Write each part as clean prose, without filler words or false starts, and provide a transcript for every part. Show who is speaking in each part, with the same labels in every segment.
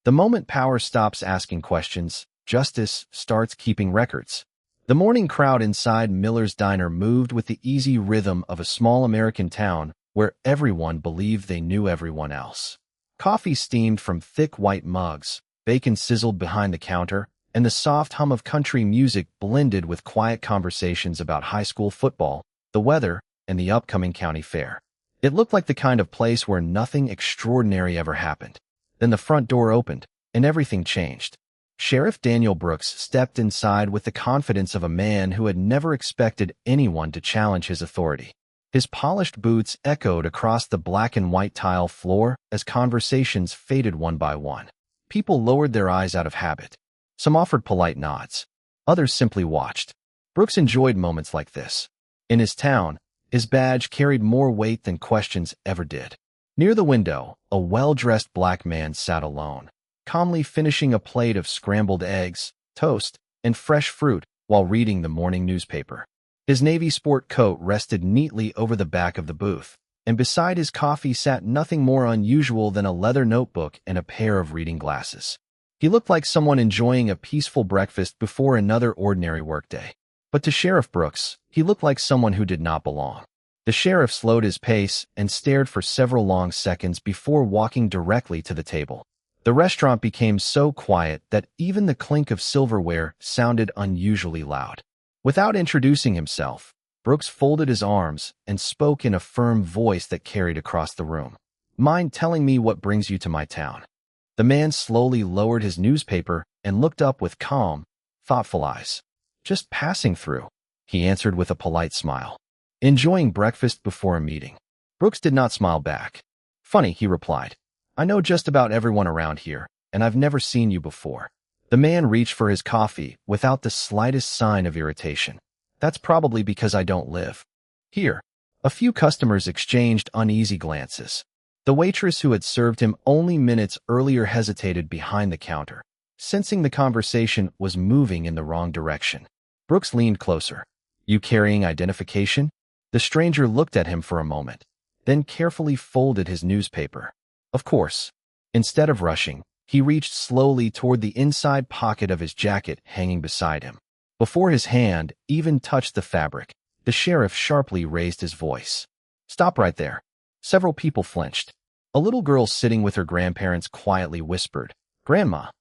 Speaker 1: The moment power stops asking questions, justice starts keeping records. The morning crowd inside Miller's Diner moved with the easy rhythm of a small American town where everyone believed they knew everyone else. Coffee steamed from thick white mugs, bacon sizzled behind the counter, and the soft hum of country music blended with quiet conversations about high school football, the weather, and the upcoming county fair. It looked like the kind of place where nothing extraordinary ever happened. Then the front door opened, and everything changed. Sheriff Daniel Brooks stepped inside with the confidence of a man who had never expected anyone to challenge his authority. His polished boots echoed across the black and white tile floor as conversations faded one by one. People lowered their eyes out of habit. Some offered polite nods. Others simply watched. Brooks enjoyed moments like this. In his town, his badge carried more weight than questions ever did. Near the window, a well-dressed black man sat alone, calmly finishing a plate of scrambled eggs, toast, and fresh fruit while reading the morning newspaper. His navy sport coat rested neatly over the back of the booth, and beside his coffee sat nothing more unusual than a leather notebook and a pair of reading glasses. He looked like someone enjoying a peaceful breakfast before another ordinary workday. But to Sheriff Brooks, he looked like someone who did not belong. The sheriff slowed his pace and stared for several long seconds before walking directly to the table. The restaurant became so quiet that even the clink of silverware sounded unusually loud. Without introducing himself, Brooks folded his arms and spoke in a firm voice that carried across the room. "Mind telling me what brings you to my town?" The man slowly lowered his newspaper and looked up with calm, thoughtful eyes. "Just passing through," he answered with a polite smile. "Enjoying breakfast before a meeting." Brooks did not smile back. "Funny," he replied. "I know just about everyone around here, and I've never seen you before." The man reached for his coffee without the slightest sign of irritation. "That's probably because I don't live here." A few customers exchanged uneasy glances. The waitress who had served him only minutes earlier hesitated behind the counter, sensing the conversation was moving in the wrong direction. Brooks leaned closer. "You carrying identification?" The stranger looked at him for a moment, then carefully folded his newspaper. "Of course." Instead of rushing, he reached slowly toward the inside pocket of his jacket hanging beside him. Before his hand even touched the fabric, the sheriff sharply raised his voice. "Stop right there." Several people flinched. A little girl sitting with her grandparents quietly whispered, "Grandma,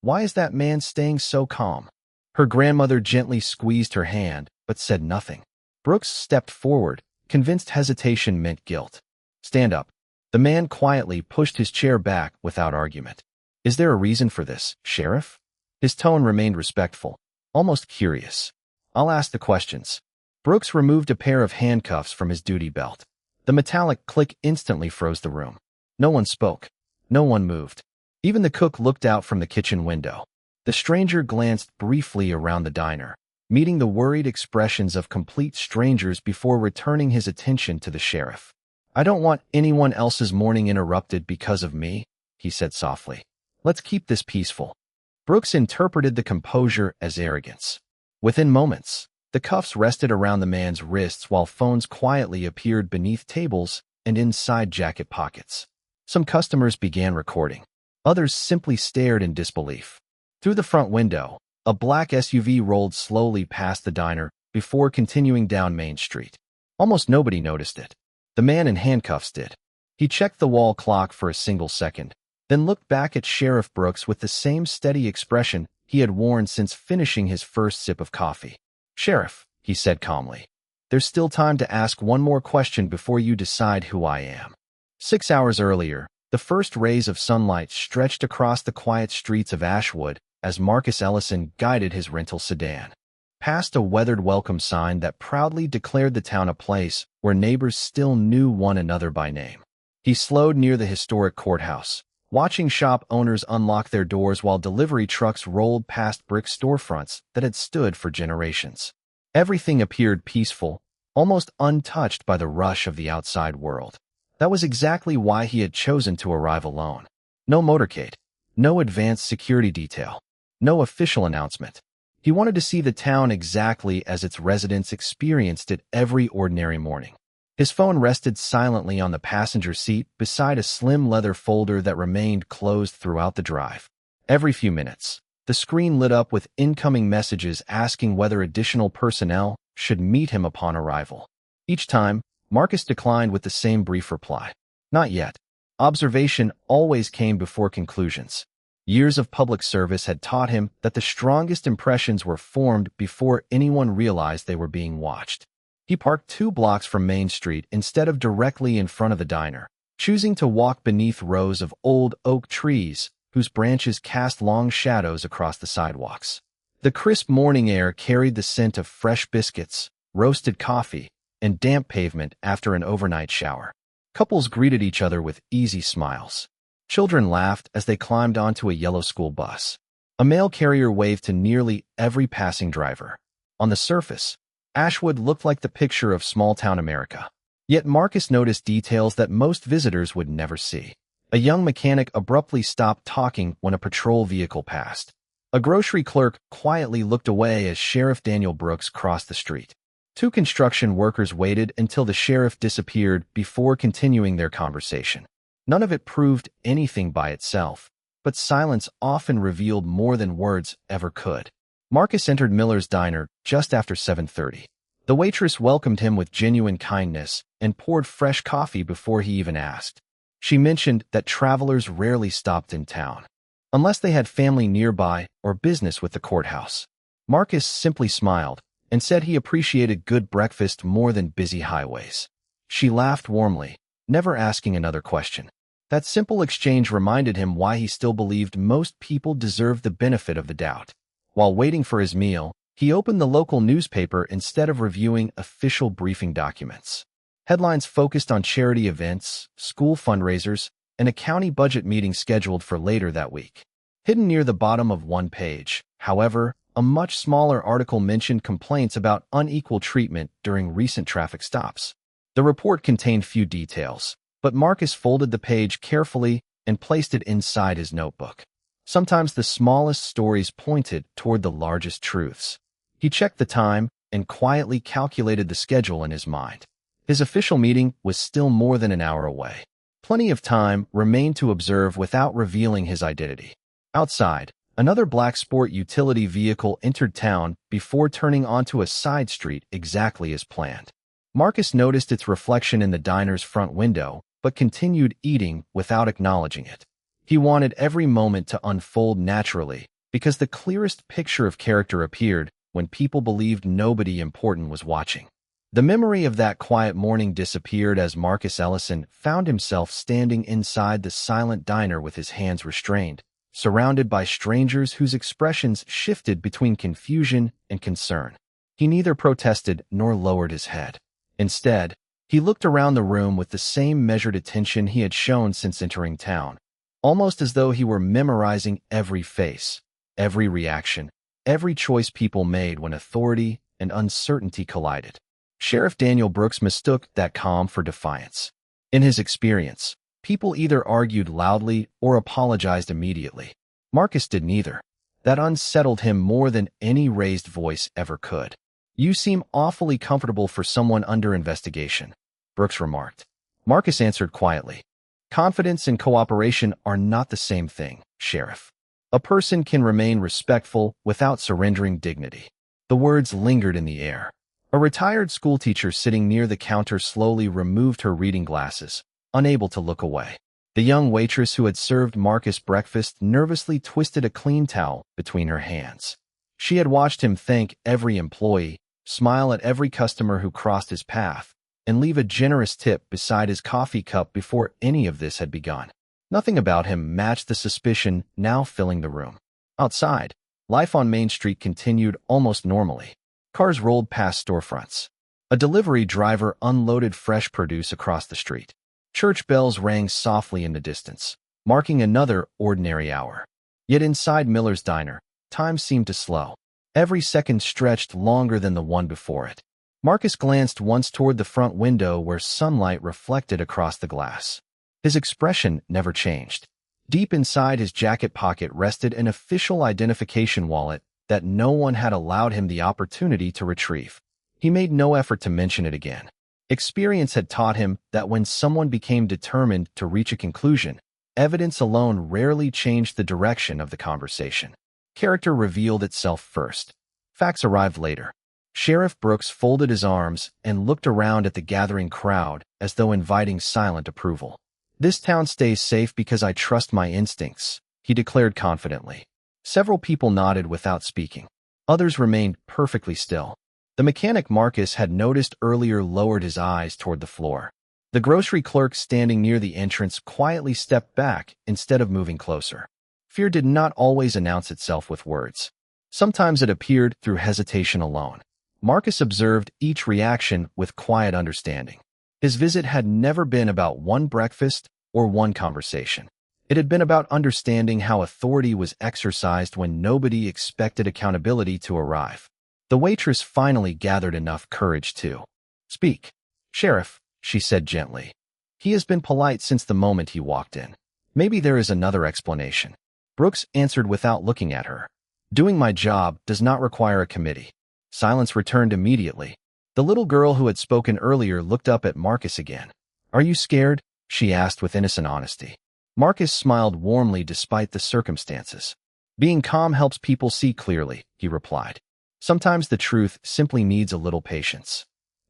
Speaker 1: why is that man staying so calm?" Her grandmother gently squeezed her hand, but said nothing. Brooks stepped forward, convinced hesitation meant guilt. "Stand up." The man quietly pushed his chair back without argument. "Is there a reason for this, Sheriff?" His tone remained respectful, almost curious. "I'll ask the questions." Brooks removed a pair of handcuffs from his duty belt. The metallic click instantly froze the room. No one spoke. No one moved. Even the cook looked out from the kitchen window. The stranger glanced briefly around the diner, meeting the worried expressions of complete strangers before returning his attention to the sheriff. "I don't want anyone else's morning interrupted because of me," he said softly. "Let's keep this peaceful." Brooks interpreted the composure as arrogance. Within moments, the cuffs rested around the man's wrists while phones quietly appeared beneath tables and inside jacket pockets. Some customers began recording. Others simply stared in disbelief. Through the front window, a black SUV rolled slowly past the diner before continuing down Main Street. Almost nobody noticed it. The man in handcuffs did. He checked the wall clock for a single second, then looked back at Sheriff Brooks with the same steady expression he had worn since finishing his first sip of coffee. "Sheriff," he said calmly, "there's still time to ask one more question before you decide who I am." 6 hours earlier, the first rays of sunlight stretched across the quiet streets of Ashwood as Marcus Ellison guided his rental sedan past a weathered welcome sign that proudly declared the town a place where neighbors still knew one another by name. He slowed near the historic courthouse, watching shop owners unlock their doors while delivery trucks rolled past brick storefronts that had stood for generations. Everything appeared peaceful, almost untouched by the rush of the outside world. That was exactly why he had chosen to arrive alone. No motorcade, no advanced security detail, no official announcement. He wanted to see the town exactly as its residents experienced it every ordinary morning. His phone rested silently on the passenger seat beside a slim leather folder that remained closed throughout the drive. Every few minutes, the screen lit up with incoming messages asking whether additional personnel should meet him upon arrival. Each time, Marcus declined with the same brief reply. Not yet. Observation always came before conclusions. Years of public service had taught him that the strongest impressions were formed before anyone realized they were being watched. He parked 2 blocks from Main Street instead of directly in front of the diner, choosing to walk beneath rows of old oak trees whose branches cast long shadows across the sidewalks. The crisp morning air carried the scent of fresh biscuits, roasted coffee, and damp pavement after an overnight shower. Couples greeted each other with easy smiles. Children laughed as they climbed onto a yellow school bus. A mail carrier waved to nearly every passing driver. On the surface, Ashwood looked like the picture of small-town America. Yet Marcus noticed details that most visitors would never see. A young mechanic abruptly stopped talking when a patrol vehicle passed. A grocery clerk quietly looked away as Sheriff Daniel Brooks crossed the street. 2 construction workers waited until the sheriff disappeared before continuing their conversation. None of it proved anything by itself, but silence often revealed more than words ever could. Marcus entered Miller's diner just after 7:30. The waitress welcomed him with genuine kindness and poured fresh coffee before he even asked. She mentioned that travelers rarely stopped in town, unless they had family nearby or business with the courthouse. Marcus simply smiled and said he appreciated good breakfast more than busy highways. She laughed warmly, never asking another question. That simple exchange reminded him why he still believed most people deserved the benefit of the doubt. While waiting for his meal, he opened the local newspaper instead of reviewing official briefing documents. Headlines focused on charity events, school fundraisers, and a county budget meeting scheduled for later that week. Hidden near the bottom of one page, however, a much smaller article mentioned complaints about unequal treatment during recent traffic stops. The report contained few details, but Marcus folded the page carefully and placed it inside his notebook. Sometimes the smallest stories pointed toward the largest truths. He checked the time and quietly calculated the schedule in his mind. His official meeting was still more than an hour away. Plenty of time remained to observe without revealing his identity. Outside, another black sport utility vehicle entered town before turning onto a side street exactly as planned. Marcus noticed its reflection in the diner's front window, but continued eating without acknowledging it. He wanted every moment to unfold naturally, because the clearest picture of character appeared when people believed nobody important was watching. The memory of that quiet morning disappeared as Marcus Ellison found himself standing inside the silent diner with his hands restrained, surrounded by strangers whose expressions shifted between confusion and concern. He neither protested nor lowered his head. Instead, he looked around the room with the same measured attention he had shown since entering town, almost as though he were memorizing every face, every reaction, every choice people made when authority and uncertainty collided. Sheriff Daniel Brooks mistook that calm for defiance. In his experience, people either argued loudly or apologized immediately. Marcus did neither. That unsettled him more than any raised voice ever could. "You seem awfully comfortable for someone under investigation," Brooks remarked. Marcus answered quietly, "Confidence and cooperation are not the same thing, Sheriff. A person can remain respectful without surrendering dignity." The words lingered in the air. A retired schoolteacher sitting near the counter slowly removed her reading glasses, unable to look away. The young waitress who had served Marcus breakfast nervously twisted a clean towel between her hands. She had watched him thank every employee, smile at every customer who crossed his path, and leave a generous tip beside his coffee cup before any of this had begun. Nothing about him matched the suspicion now filling the room. Outside, life on Main Street continued almost normally. Cars rolled past storefronts. A delivery driver unloaded fresh produce across the street. Church bells rang softly in the distance, marking another ordinary hour. Yet inside Miller's diner, time seemed to slow. Every second stretched longer than the one before it. Marcus glanced once toward the front window where sunlight reflected across the glass. His expression never changed. Deep inside his jacket pocket rested an official identification wallet that no one had allowed him the opportunity to retrieve. He made no effort to mention it again. Experience had taught him that when someone became determined to reach a conclusion, evidence alone rarely changed the direction of the conversation. Character revealed itself first. Facts arrived later. Sheriff Brooks folded his arms and looked around at the gathering crowd as though inviting silent approval. "This town stays safe because I trust my instincts," he declared confidently. Several people nodded without speaking. Others remained perfectly still. The mechanic Marcus had noticed earlier lowered his eyes toward the floor. The grocery clerk standing near the entrance quietly stepped back instead of moving closer. Fear did not always announce itself with words. Sometimes it appeared through hesitation alone. Marcus observed each reaction with quiet understanding. His visit had never been about one breakfast or one conversation. It had been about understanding how authority was exercised when nobody expected accountability to arrive. The waitress finally gathered enough courage to speak. "Sheriff," she said gently. "He has been polite since the moment he walked in. Maybe there is another explanation." Brooks answered without looking at her. "Doing my job does not require a committee." Silence returned immediately. The little girl who had spoken earlier looked up at Marcus again. "Are you scared?" she asked with innocent honesty. Marcus smiled warmly despite the circumstances. "Being calm helps people see clearly," he replied. "Sometimes the truth simply needs a little patience."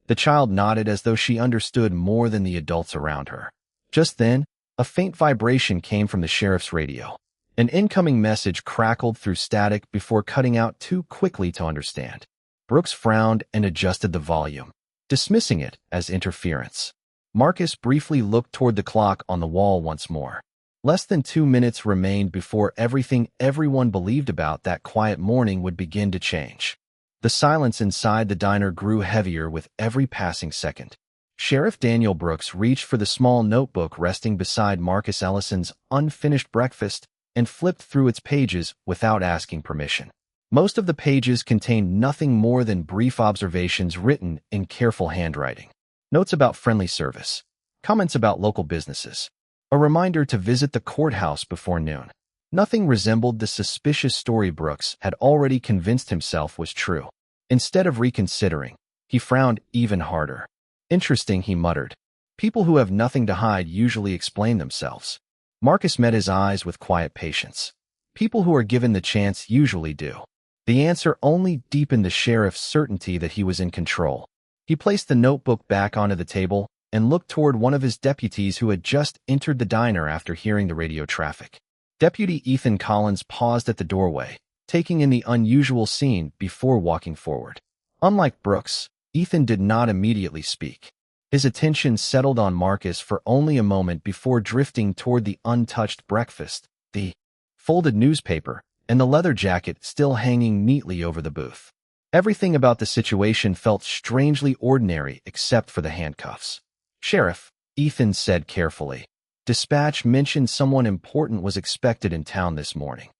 Speaker 1: The child nodded as though she understood more than the adults around her. Just then, a faint vibration came from the sheriff's radio. An incoming message crackled through static before cutting out too quickly to understand. Brooks frowned and adjusted the volume, dismissing it as interference. Marcus briefly looked toward the clock on the wall once more. Less than 2 minutes remained before everything everyone believed about that quiet morning would begin to change. The silence inside the diner grew heavier with every passing second. Sheriff Daniel Brooks reached for the small notebook resting beside Marcus Ellison's unfinished breakfast and flipped through its pages without asking permission. Most of the pages contained nothing more than brief observations written in careful handwriting. Notes about friendly service, comments about local businesses, a reminder to visit the courthouse before noon. Nothing resembled the suspicious story Brooks had already convinced himself was true. Instead of reconsidering, he frowned even harder. "Interesting," he muttered. "People who have nothing to hide usually explain themselves." Marcus met his eyes with quiet patience. "People who are given the chance usually do." The answer only deepened the sheriff's certainty that he was in control. He placed the notebook back onto the table and looked toward one of his deputies who had just entered the diner after hearing the radio traffic. Deputy Ethan Collins paused at the doorway, taking in the unusual scene before walking forward. Unlike Brooks, Ethan did not immediately speak. His attention settled on Marcus for only a moment before drifting toward the untouched breakfast, the folded newspaper, and the leather jacket still hanging neatly over the booth. Everything about the situation felt strangely ordinary except for the handcuffs. "Sheriff," Ethan said carefully, "dispatch mentioned someone important was expected in town this morning."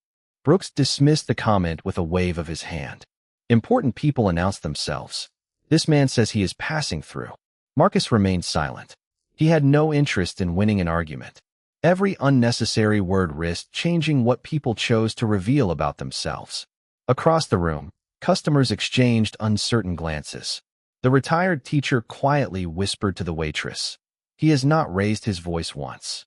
Speaker 1: Brooks dismissed the comment with a wave of his hand. "Important people announce themselves. This man says he is passing through." Marcus remained silent. He had no interest in winning an argument. Every unnecessary word risked changing what people chose to reveal about themselves. Across the room, customers exchanged uncertain glances. The retired teacher quietly whispered to the waitress, "He has not raised his voice once."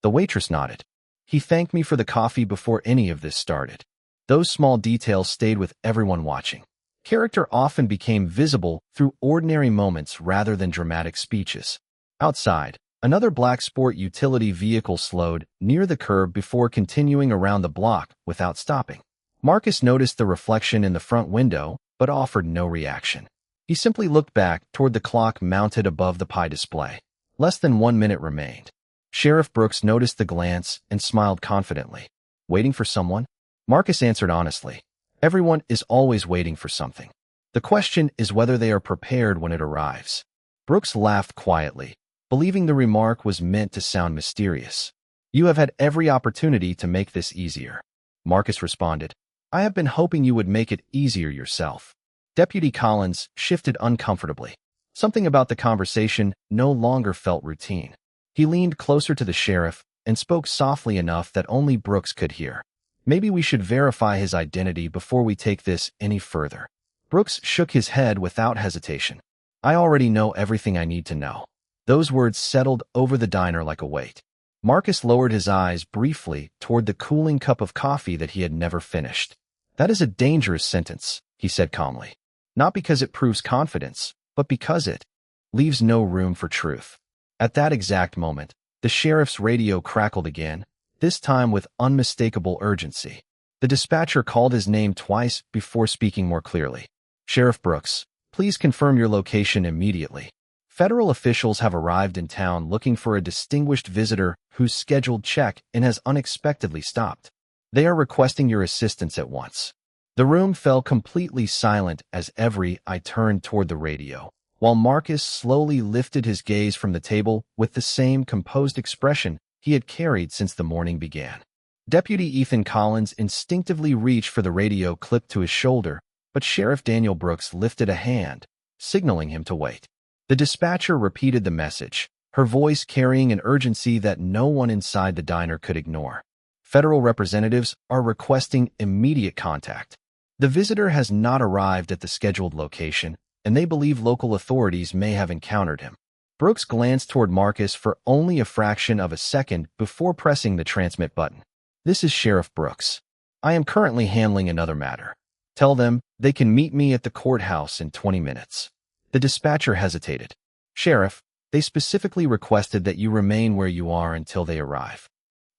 Speaker 1: The waitress nodded. "He thanked me for the coffee before any of this started." Those small details stayed with everyone watching. Character often became visible through ordinary moments rather than dramatic speeches. Outside, another black sport utility vehicle slowed near the curb before continuing around the block without stopping. Marcus noticed the reflection in the front window, but offered no reaction. He simply looked back toward the clock mounted above the pie display. Less than 1 minute remained. Sheriff Brooks noticed the glance and smiled confidently. "Waiting for someone?" Marcus answered honestly. "Everyone is always waiting for something. The question is whether they are prepared when it arrives." Brooks laughed quietly, believing the remark was meant to sound mysterious. "You have had every opportunity to make this easier." Marcus responded, "I have been hoping you would make it easier yourself." Deputy Collins shifted uncomfortably. Something about the conversation no longer felt routine. He leaned closer to the sheriff and spoke softly enough that only Brooks could hear. "Maybe we should verify his identity before we take this any further." Brooks shook his head without hesitation. I already know everything I need to know. Those words settled over the diner like a weight. Marcus lowered his eyes briefly toward the cooling cup of coffee that he had never finished. That is a dangerous sentence, he said calmly. Not because it proves confidence, but because it leaves no room for truth. At that exact moment, the sheriff's radio crackled again, this time with unmistakable urgency. The dispatcher called his name twice before speaking more clearly. Sheriff Brooks, please confirm your location immediately. Federal officials have arrived in town looking for a distinguished visitor whose scheduled check-in has unexpectedly stopped. They are requesting your assistance at once. The room fell completely silent as I turned toward the radio, while Marcus slowly lifted his gaze from the table with the same composed expression he had carried since the morning began. Deputy Ethan Collins instinctively reached for the radio clipped to his shoulder, but Sheriff Daniel Brooks lifted a hand, signaling him to wait. The dispatcher repeated the message, her voice carrying an urgency that no one inside the diner could ignore. Federal representatives are requesting immediate contact. The visitor has not arrived at the scheduled location, and they believe local authorities may have encountered him. Brooks glanced toward Marcus for only a fraction of a second before pressing the transmit button. This is Sheriff Brooks. I am currently handling another matter. Tell them they can meet me at the courthouse in 20 minutes. The dispatcher hesitated. Sheriff, they specifically requested that you remain where you are until they arrive.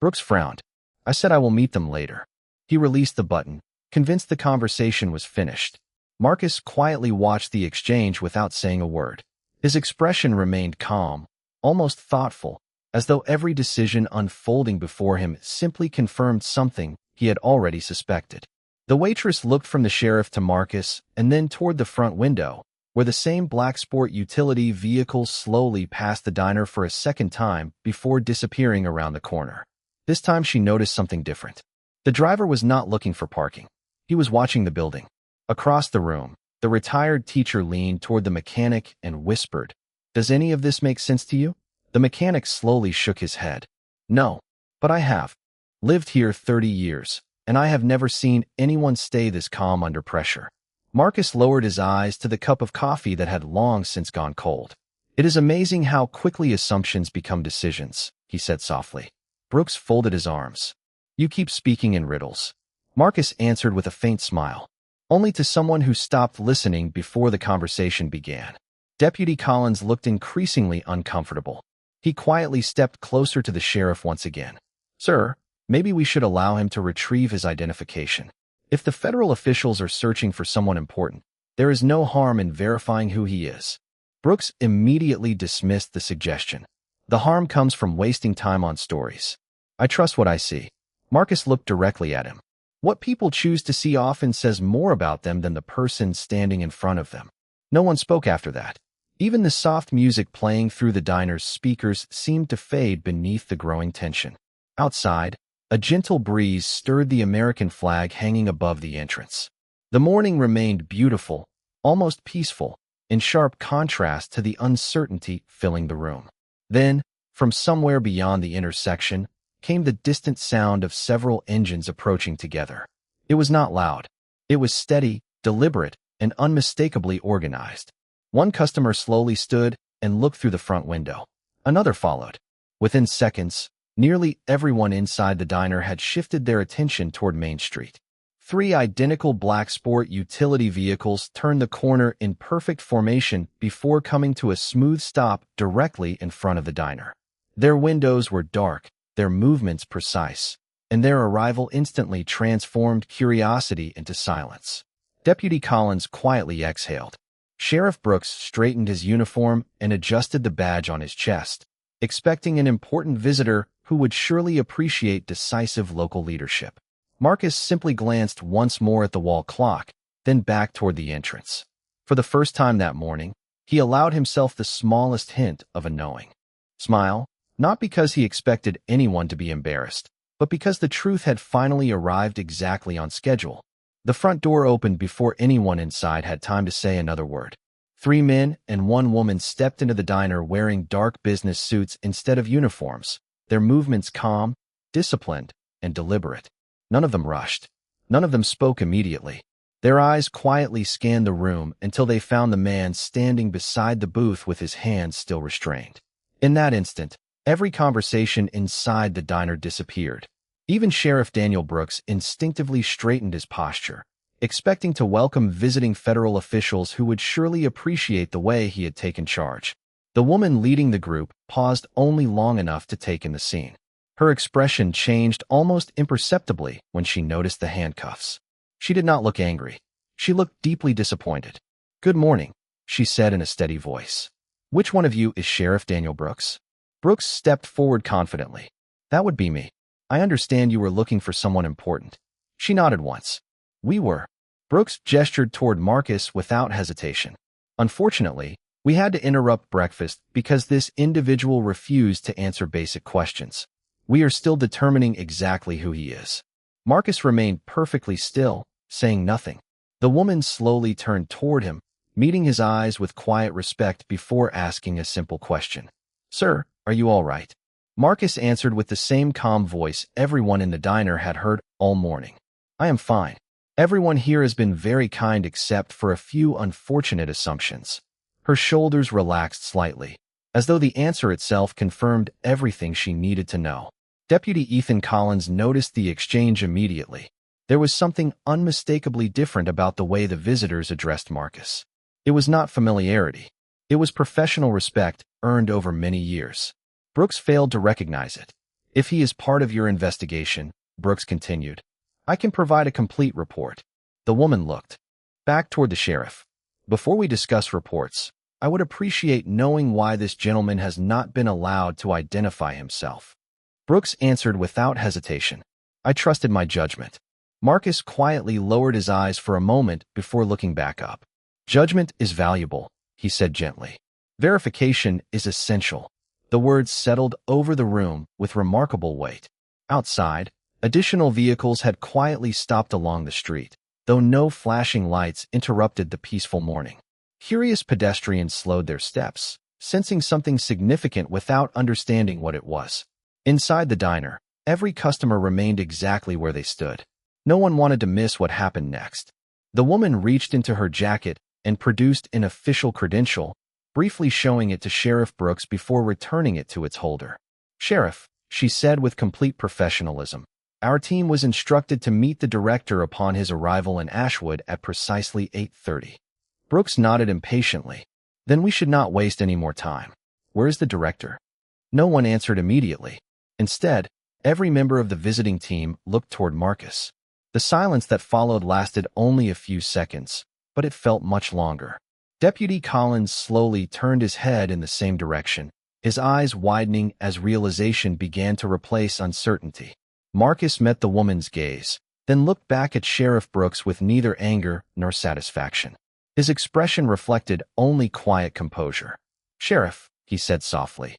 Speaker 1: Brooks frowned. I said I will meet them later. He released the button, convinced the conversation was finished. Marcus quietly watched the exchange without saying a word. His expression remained calm, almost thoughtful, as though every decision unfolding before him simply confirmed something he had already suspected. The waitress looked from the sheriff to Marcus and then toward the front window, where the same black sport utility vehicle slowly passed the diner for a second time before disappearing around the corner. This time she noticed something different. The driver was not looking for parking. He was watching the building. Across the room, the retired teacher leaned toward the mechanic and whispered, "Does any of this make sense to you?" The mechanic slowly shook his head. "No, but I have lived here 30 years, and I have never seen anyone stay this calm under pressure." Marcus lowered his eyes to the cup of coffee that had long since gone cold. "It is amazing how quickly assumptions become decisions," he said softly. Brooks folded his arms. "You keep speaking in riddles." Marcus answered with a faint smile, only to someone who stopped listening before the conversation began. Deputy Collins looked increasingly uncomfortable. He quietly stepped closer to the sheriff once again. "Sir, maybe we should allow him to retrieve his identification. If the federal officials are searching for someone important, there is no harm in verifying who he is." Brooks immediately dismissed the suggestion. "The harm comes from wasting time on stories. I trust what I see." Marcus looked directly at him. What people choose to see often says more about them than the person standing in front of them. No one spoke after that. Even the soft music playing through the diner's speakers seemed to fade beneath the growing tension. Outside, a gentle breeze stirred the American flag hanging above the entrance. The morning remained beautiful, almost peaceful, in sharp contrast to the uncertainty filling the room. Then, from somewhere beyond the intersection, came the distant sound of several engines approaching together. It was not loud. It was steady, deliberate, and unmistakably organized. One customer slowly stood and looked through the front window. Another followed. Within seconds, nearly everyone inside the diner had shifted their attention toward Main Street. 3 identical black sport utility vehicles turned the corner in perfect formation before coming to a smooth stop directly in front of the diner. Their windows were dark, their movements precise, and their arrival instantly transformed curiosity into silence. Deputy Collins quietly exhaled. Sheriff Brooks straightened his uniform and adjusted the badge on his chest, expecting an important visitor who would surely appreciate decisive local leadership. Marcus simply glanced once more at the wall clock, then back toward the entrance. For the first time that morning, he allowed himself the smallest hint of a knowing smile, not because he expected anyone to be embarrassed, but because the truth had finally arrived exactly on schedule. The front door opened before anyone inside had time to say another word. 3 men and 1 woman stepped into the diner wearing dark business suits instead of uniforms, their movements calm, disciplined, and deliberate. None of them rushed. None of them spoke immediately. Their eyes quietly scanned the room until they found the man standing beside the booth with his hands still restrained. In that instant, every conversation inside the diner disappeared. Even Sheriff Daniel Brooks instinctively straightened his posture, expecting to welcome visiting federal officials who would surely appreciate the way he had taken charge. The woman leading the group paused only long enough to take in the scene. Her expression changed almost imperceptibly when she noticed the handcuffs. She did not look angry. She looked deeply disappointed. "Good morning," she said in a steady voice. "Which one of you is Sheriff Daniel Brooks?" Brooks stepped forward confidently. "That would be me. I understand you were looking for someone important." She nodded once. "We were." Brooks gestured toward Marcus without hesitation. "Unfortunately, we had to interrupt breakfast because this individual refused to answer basic questions. We are still determining exactly who he is." Marcus remained perfectly still, saying nothing. The woman slowly turned toward him, meeting his eyes with quiet respect before asking a simple question. "Sir, are you all right?" Marcus answered with the same calm voice everyone in the diner had heard all morning. "I am fine. Everyone here has been very kind except for a few unfortunate assumptions." Her shoulders relaxed slightly, as though the answer itself confirmed everything she needed to know. Deputy Ethan Collins noticed the exchange immediately. There was something unmistakably different about the way the visitors addressed Marcus. It was not familiarity. It was professional respect earned over many years. Brooks failed to recognize it. "If he is part of your investigation," Brooks continued, "I can provide a complete report." The woman looked back toward the sheriff. "Before we discuss reports, I would appreciate knowing why this gentleman has not been allowed to identify himself." Brooks answered without hesitation. "I trusted my judgment." Marcus quietly lowered his eyes for a moment before looking back up. "Judgment is valuable," he said gently. "Verification is essential." The words settled over the room with remarkable weight. Outside, additional vehicles had quietly stopped along the street, though no flashing lights interrupted the peaceful morning. Curious pedestrians slowed their steps, sensing something significant without understanding what it was. Inside the diner, every customer remained exactly where they stood. No one wanted to miss what happened next. The woman reached into her jacket and produced an official credential, briefly showing it to Sheriff Brooks before returning it to its holder. "Sheriff," she said with complete professionalism, "our team was instructed to meet the director upon his arrival in Ashwood at precisely 8:30. Brooks nodded impatiently. "Then we should not waste any more time. Where is the director?" No one answered immediately. Instead, every member of the visiting team looked toward Marcus. The silence that followed lasted only a few seconds, but it felt much longer. Deputy Collins slowly turned his head in the same direction, his eyes widening as realization began to replace uncertainty. Marcus met the woman's gaze, then looked back at Sheriff Brooks with neither anger nor satisfaction. His expression reflected only quiet composure. "Sheriff," he said softly,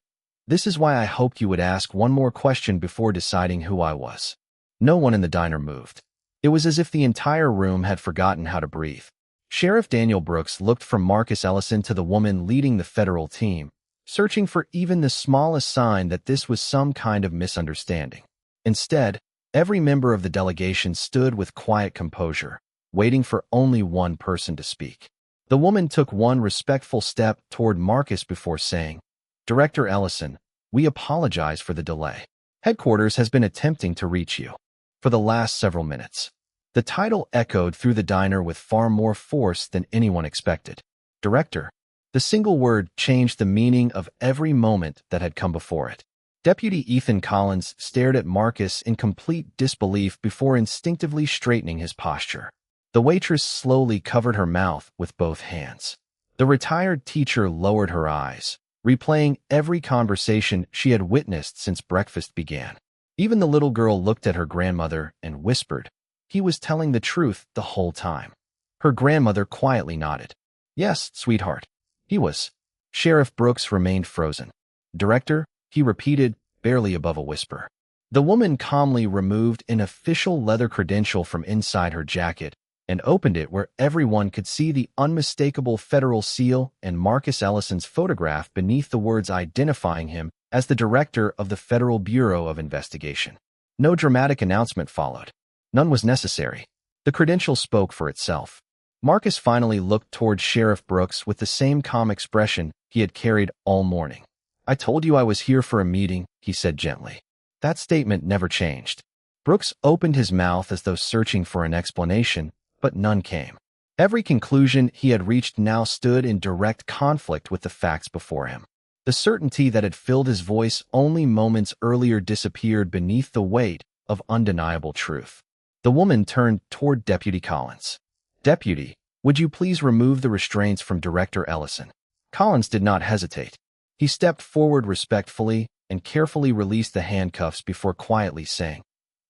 Speaker 1: "this is why I hoped you would ask one more question before deciding who I was." No one in the diner moved. It was as if the entire room had forgotten how to breathe. Sheriff Daniel Brooks looked from Marcus Ellison to the woman leading the federal team, searching for even the smallest sign that this was some kind of misunderstanding. Instead, every member of the delegation stood with quiet composure, waiting for only one person to speak. The woman took one respectful step toward Marcus before saying, "Director Ellison, we apologize for the delay. Headquarters has been attempting to reach you for the last several minutes." The title echoed through the diner with far more force than anyone expected. "Director." The single word changed the meaning of every moment that had come before it. Deputy Ethan Collins stared at Marcus in complete disbelief before instinctively straightening his posture. The waitress slowly covered her mouth with both hands. The retired teacher lowered her eyes, replaying every conversation she had witnessed since breakfast began. Even the little girl looked at her grandmother and whispered, "He was telling the truth the whole time." Her grandmother quietly nodded. "Yes, sweetheart, he was." Sheriff Brooks remained frozen. "Director," he repeated, barely above a whisper. The woman calmly removed an official leather credential from inside her jacket and opened it where everyone could see the unmistakable federal seal and Marcus Ellison's photograph beneath the words identifying him as the director of the Federal Bureau of Investigation. No dramatic announcement followed. None was necessary. The credential spoke for itself. Marcus finally looked toward Sheriff Brooks with the same calm expression he had carried all morning. "I told you I was here for a meeting," he said gently. That statement never changed. Brooks opened his mouth as though searching for an explanation, but none came. Every conclusion he had reached now stood in direct conflict with the facts before him. The certainty that had filled his voice only moments earlier disappeared beneath the weight of undeniable truth. The woman turned toward Deputy Collins. "Deputy, would you please remove the restraints from Director Ellison?" Collins did not hesitate. He stepped forward respectfully and carefully released the handcuffs before quietly saying,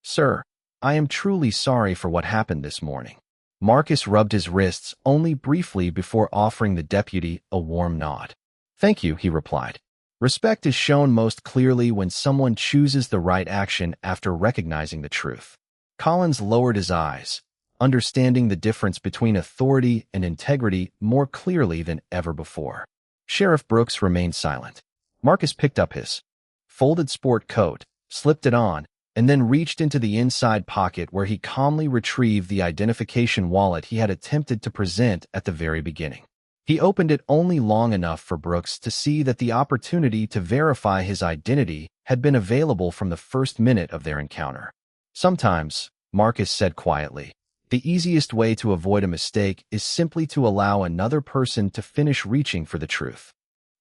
Speaker 1: "Sir, I am truly sorry for what happened this morning." Marcus rubbed his wrists only briefly before offering the deputy a warm nod. "Thank you," he replied. Respect is shown most clearly when someone chooses the right action after recognizing the truth. Collins lowered his eyes, understanding the difference between authority and integrity more clearly than ever before. Sheriff Brooks remained silent. Marcus picked up his folded sport coat, slipped it on, and then reached into the inside pocket where he calmly retrieved the identification wallet he had attempted to present at the very beginning. He opened it only long enough for Brooks to see that the opportunity to verify his identity had been available from the first minute of their encounter. "Sometimes," Marcus said quietly, "the easiest way to avoid a mistake is simply to allow another person to finish reaching for the truth."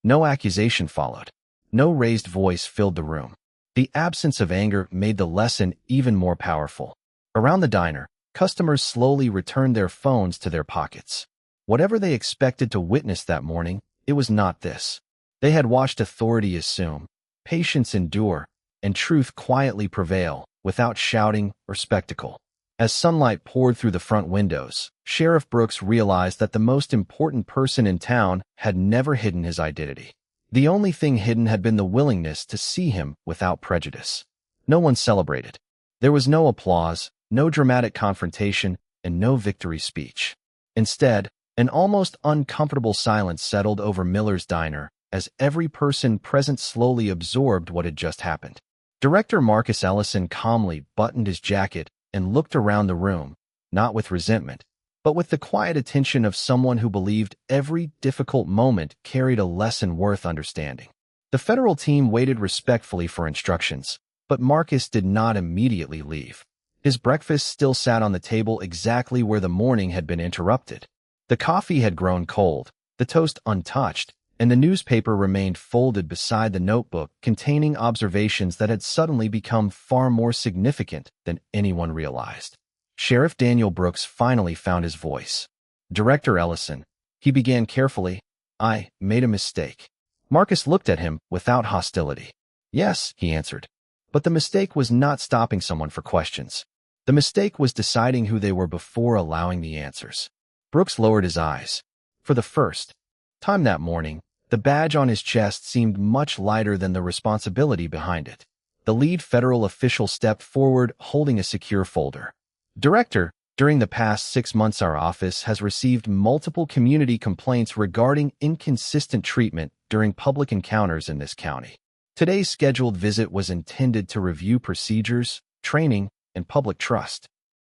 Speaker 1: No accusation followed. No raised voice filled the room. The absence of anger made the lesson even more powerful. Around the diner, customers slowly returned their phones to their pockets. Whatever they expected to witness that morning, it was not this. They had watched authority assume, patience endure, and truth quietly prevail without shouting or spectacle. As sunlight poured through the front windows, Sheriff Brooks realized that the most important person in town had never hidden his identity. The only thing hidden had been the willingness to see him without prejudice. No one celebrated. There was no applause, no dramatic confrontation, and no victory speech. Instead, an almost uncomfortable silence settled over Miller's diner as every person present slowly absorbed what had just happened. Director Marcus Ellison calmly buttoned his jacket and looked around the room, not with resentment, but with the quiet attention of someone who believed every difficult moment carried a lesson worth understanding. The federal team waited respectfully for instructions, but Marcus did not immediately leave. His breakfast still sat on the table exactly where the morning had been interrupted. The coffee had grown cold, the toast untouched, and the newspaper remained folded beside the notebook containing observations that had suddenly become far more significant than anyone realized. Sheriff Daniel Brooks finally found his voice. "Director Ellison," he began carefully, "I made a mistake." Marcus looked at him without hostility. "Yes," he answered. But the mistake was not stopping someone for questions. The mistake was deciding who they were before allowing the answers. Brooks lowered his eyes. For the first time that morning, the badge on his chest seemed much lighter than the responsibility behind it. The lead federal official stepped forward, holding a secure folder. "Director, during the past 6 months our office has received multiple community complaints regarding inconsistent treatment during public encounters in this county. Today's scheduled visit was intended to review procedures, training, and public trust."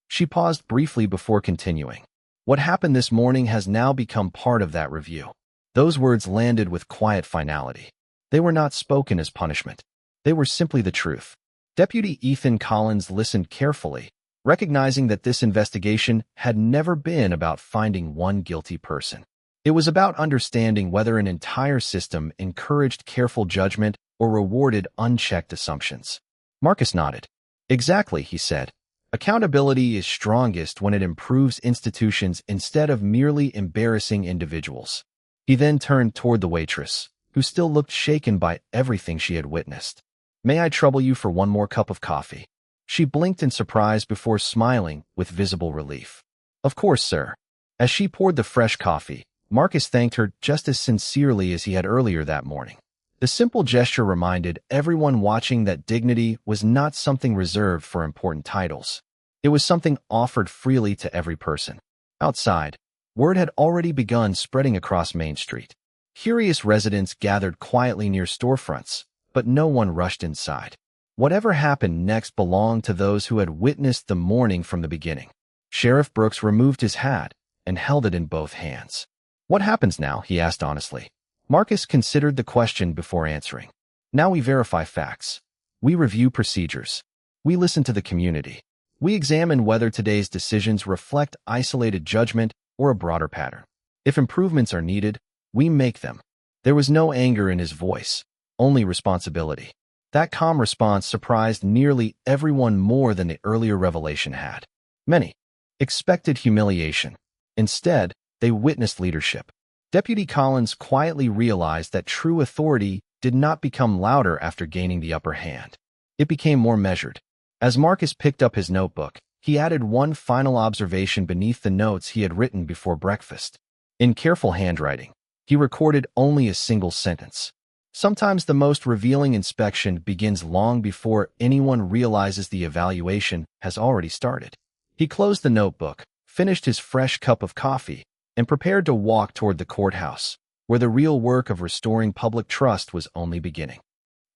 Speaker 1: She paused briefly before continuing. "What happened this morning has now become part of that review." Those words landed with quiet finality. They were not spoken as punishment. They were simply the truth. Deputy Ethan Collins listened carefully, recognizing that this investigation had never been about finding one guilty person. It was about understanding whether an entire system encouraged careful judgment or rewarded unchecked assumptions. Marcus nodded. "Exactly," he said. "Accountability is strongest when it improves institutions instead of merely embarrassing individuals." He then turned toward the waitress, who still looked shaken by everything she had witnessed. "May I trouble you for one more cup of coffee?" She blinked in surprise before smiling with visible relief. "Of course, sir." As she poured the fresh coffee, Marcus thanked her just as sincerely as he had earlier that morning. The simple gesture reminded everyone watching that dignity was not something reserved for important titles. It was something offered freely to every person. Outside, word had already begun spreading across Main Street. Curious residents gathered quietly near storefronts, but no one rushed inside. Whatever happened next belonged to those who had witnessed the morning from the beginning. Sheriff Brooks removed his hat and held it in both hands. "What happens now?" he asked honestly. Marcus considered the question before answering. "Now we verify facts. We review procedures. We listen to the community. We examine whether today's decisions reflect isolated judgment or a broader pattern. If improvements are needed, we make them." There was no anger in his voice, only responsibility. That calm response surprised nearly everyone more than the earlier revelation had. Many expected humiliation. Instead, they witnessed leadership. Deputy Collins quietly realized that true authority did not become louder after gaining the upper hand. It became more measured. As Marcus picked up his notebook, he added one final observation beneath the notes he had written before breakfast. In careful handwriting, he recorded only a single sentence. Sometimes the most revealing inspection begins long before anyone realizes the evaluation has already started. He closed the notebook, finished his fresh cup of coffee, and prepared to walk toward the courthouse, where the real work of restoring public trust was only beginning.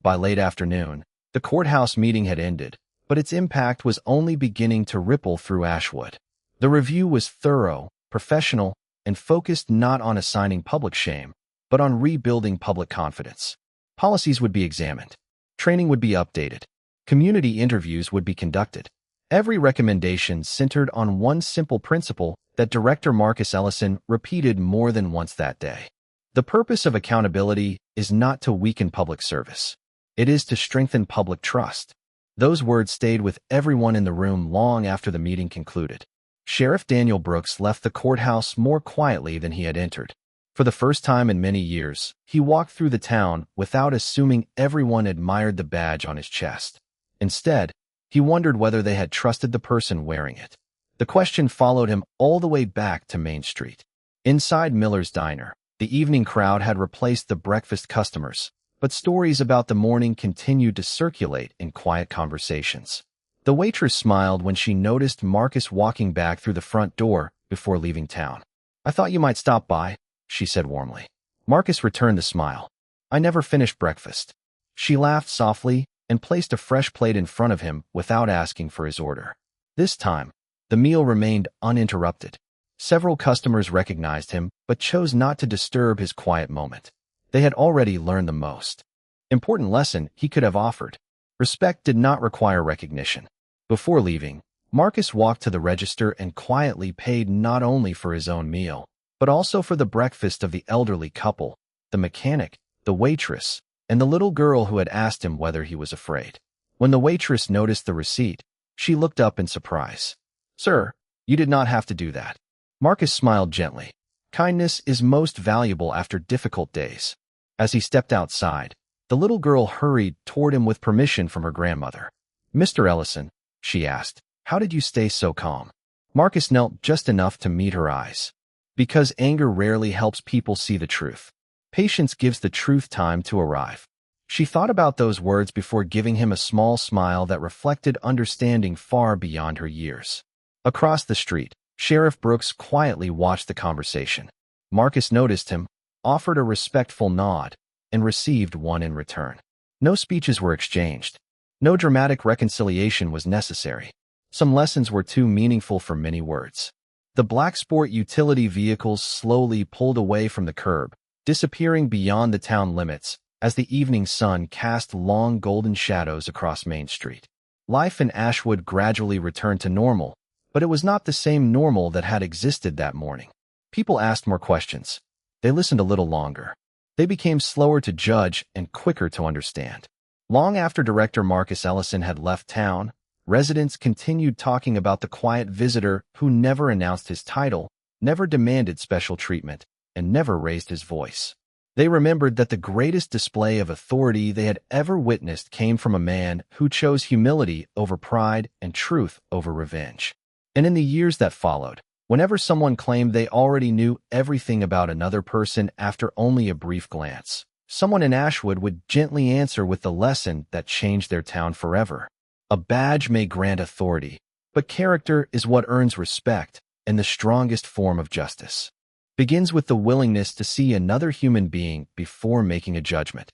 Speaker 1: By late afternoon, the courthouse meeting had ended, but its impact was only beginning to ripple through Ashwood. The review was thorough, professional, and focused not on assigning public shame, but on rebuilding public confidence. Policies would be examined. Training would be updated. Community interviews would be conducted. Every recommendation centered on one simple principle that Director Marcus Ellison repeated more than once that day. The purpose of accountability is not to weaken public service. It is to strengthen public trust. Those words stayed with everyone in the room long after the meeting concluded. Sheriff Daniel Brooks left the courthouse more quietly than he had entered. For the first time in many years, he walked through the town without assuming everyone admired the badge on his chest. Instead, he wondered whether they had trusted the person wearing it. The question followed him all the way back to Main Street. Inside Miller's Diner, the evening crowd had replaced the breakfast customers, but stories about the morning continued to circulate in quiet conversations. The waitress smiled when she noticed Marcus walking back through the front door before leaving town. "I thought you might stop by," she said warmly. Marcus returned the smile. "I never finished breakfast." She laughed softly and placed a fresh plate in front of him without asking for his order. This time, the meal remained uninterrupted. Several customers recognized him, but chose not to disturb his quiet moment. They had already learned the most important lesson he could have offered. Respect did not require recognition. Before leaving, Marcus walked to the register and quietly paid not only for his own meal, but also for the breakfast of the elderly couple, the mechanic, the waitress, and the little girl who had asked him whether he was afraid. When the waitress noticed the receipt, she looked up in surprise. "Sir, you did not have to do that." Marcus smiled gently. Kindness is most valuable after difficult days. As he stepped outside, the little girl hurried toward him with permission from her grandmother. "Mr. Ellison," she asked, "how did you stay so calm?" Marcus knelt just enough to meet her eyes. Because anger rarely helps people see the truth. Patience gives the truth time to arrive. She thought about those words before giving him a small smile that reflected understanding far beyond her years. Across the street, Sheriff Brooks quietly watched the conversation. Marcus noticed him, offered a respectful nod, and received one in return. No speeches were exchanged. No dramatic reconciliation was necessary. Some lessons were too meaningful for many words. The black sport utility vehicles slowly pulled away from the curb, disappearing beyond the town limits as the evening sun cast long golden shadows across Main Street. Life in Ashwood gradually returned to normal, but it was not the same normal that had existed that morning. People asked more questions. They listened a little longer. They became slower to judge and quicker to understand. Long after Director Marcus Ellison had left town, residents continued talking about the quiet visitor who never announced his title, never demanded special treatment, and never raised his voice. They remembered that the greatest display of authority they had ever witnessed came from a man who chose humility over pride and truth over revenge. And in the years that followed, whenever someone claimed they already knew everything about another person after only a brief glance, someone in Ashwood would gently answer with the lesson that changed their town forever. A badge may grant authority, but character is what earns respect, and the strongest form of justice begins with the willingness to see another human being before making a judgment.